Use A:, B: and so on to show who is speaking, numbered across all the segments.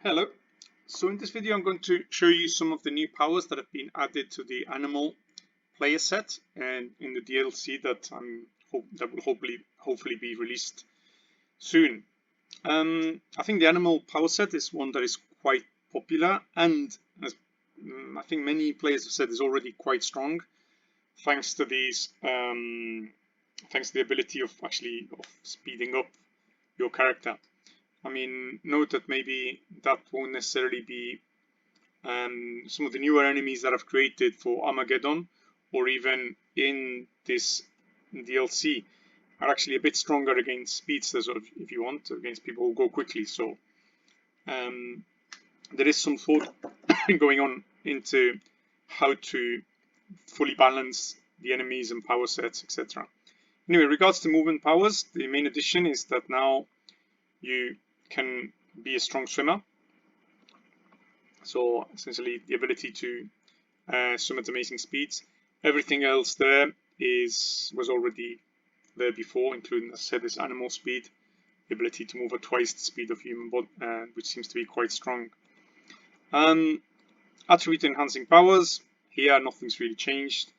A: Hello. So in this video I'm going to show you some of the new powers that have been added to the animal player set and in the DLC that will hopefully be released soon. I think the animal power set is one that is quite popular and as I think many players have said is already quite strong thanks to thanks to the ability of speeding up your character. I mean, note that maybe that won't necessarily be some of the newer enemies that I've created for Armageddon or even in this DLC are actually a bit stronger against speedsters, or if you want, against people who go quickly. So there is some thought going on into how to fully balance the enemies and power sets, etc. Anyway, regards to movement powers, the main addition is that now you can be a strong swimmer. So essentially the ability to swim at amazing speeds. Everything else there was already there before, including, as I said, this animal speed, the ability to move at twice the speed of human body, which seems to be quite strong. Attribute enhancing powers. Here nothing's really changed.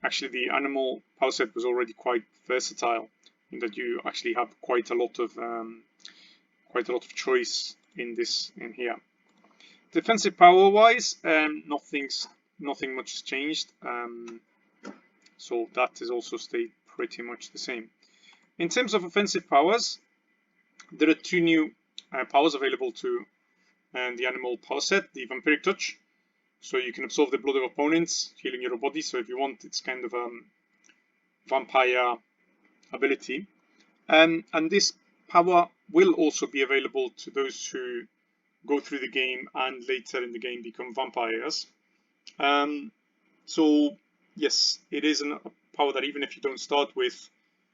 A: Actually, the animal power set was already quite versatile in that you actually have quite a lot of choice in here. Defensive power wise, nothing much has changed. So that has also stayed pretty much the same. In terms of offensive powers, there are two new powers available to the animal power set. The vampiric touch, so you can absorb the blood of opponents, healing your body. So if you want, it's kind of a vampire ability. And this power will also be available to those who go through the game and later in the game become vampires. So yes, it is a power that even if you don't start with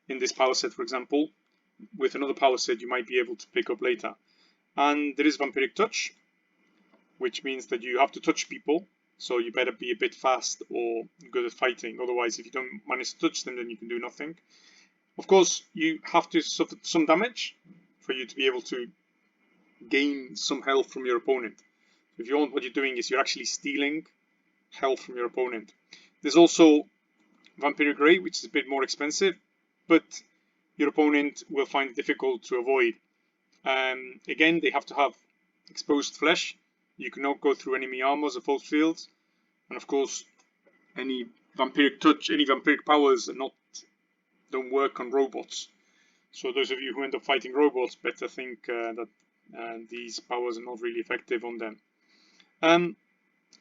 A: in this power set, for example, with another power set you might be able to pick up later. And there is vampiric touch, which means that you have to touch people, so you better be a bit fast or good at fighting. Otherwise, if you don't manage to touch them, then you can do nothing. Of course, you have to suffer some damage for you to be able to gain some health from your opponent. If you want, what you're doing is you're actually stealing health from your opponent. There's also Vampiric Ray, which is a bit more expensive, but your opponent will find it difficult to avoid. Again, they have to have exposed flesh. You cannot go through enemy armors or force fields, and of course, any vampiric touch, any vampiric powers don't work on robots. So those of you who end up fighting robots better think that these powers are not really effective on them.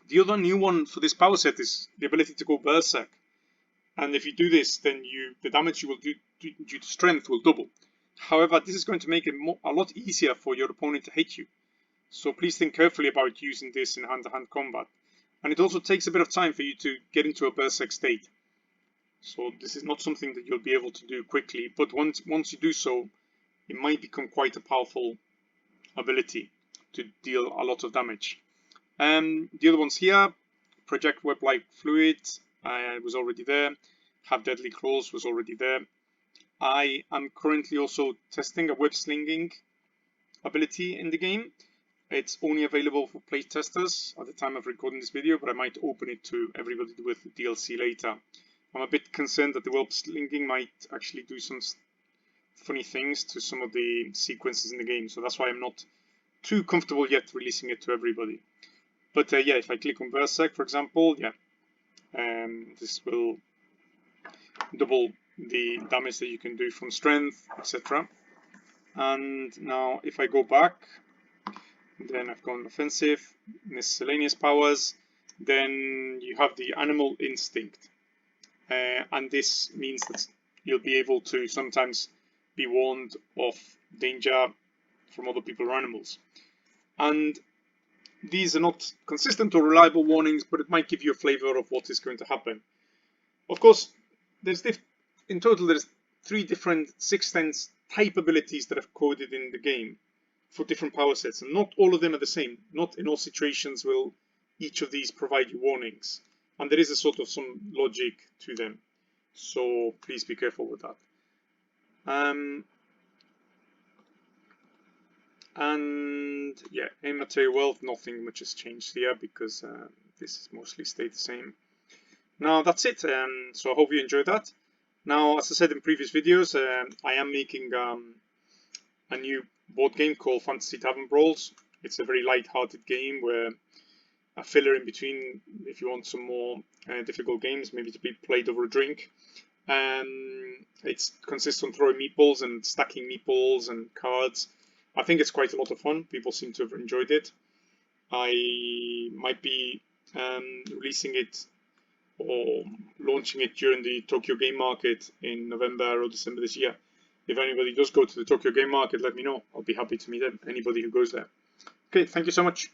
A: The other new one for this power set is the ability to go berserk. And if you do this, then the damage you will do due to strength will double. However, this is going to make it a lot easier for your opponent to hit you. So please think carefully about using this in hand-to-hand combat. And it also takes a bit of time for you to get into a berserk state. So this is not something that you'll be able to do quickly, but once you do so, it might become quite a powerful ability to deal a lot of damage. The other ones here, project web-like fluid was already there, have deadly claws was already there. I am currently also testing a web slinging ability in the game. It's only available for playtesters at the time of recording this video, but I might open it to everybody with DLC later. I'm a bit concerned that the web slinging might actually do some funny things to some of the sequences in the game, so that's why I'm not too comfortable yet releasing it to everybody. But yeah, if I click on Berserk, for example, yeah, this will double the damage that you can do from strength, etc. And now if I go back, then I've gone offensive, miscellaneous powers, then you have the animal instinct. And this means that you'll be able to sometimes be warned of danger from other people or animals. And these are not consistent or reliable warnings, but it might give you a flavor of what is going to happen. Of course, in total there's 3 different sixth sense type abilities that I've coded in the game for different power sets, and not all of them are the same. Not in all situations will each of these provide you warnings, and there is a sort of some logic to them, so please be careful with that. And And yeah, in material wealth, nothing much has changed here because this has mostly stayed the same. Now that's it. So I hope you enjoyed that. Now, as I said in previous videos, I am making a new board game called Fantasy Tavern Brawls. It's a very light-hearted game where a filler in between if you want some more difficult games, maybe to be played over a drink. It consists on throwing meatballs and stacking meatballs and cards. I think it's quite a lot of fun. People seem to have enjoyed it. I might be releasing it or launching it during the Tokyo Game Market in November or December this year. If anybody does go to the Tokyo Game Market, let me know. I'll be happy to meet anybody who goes there. Okay, thank you so much.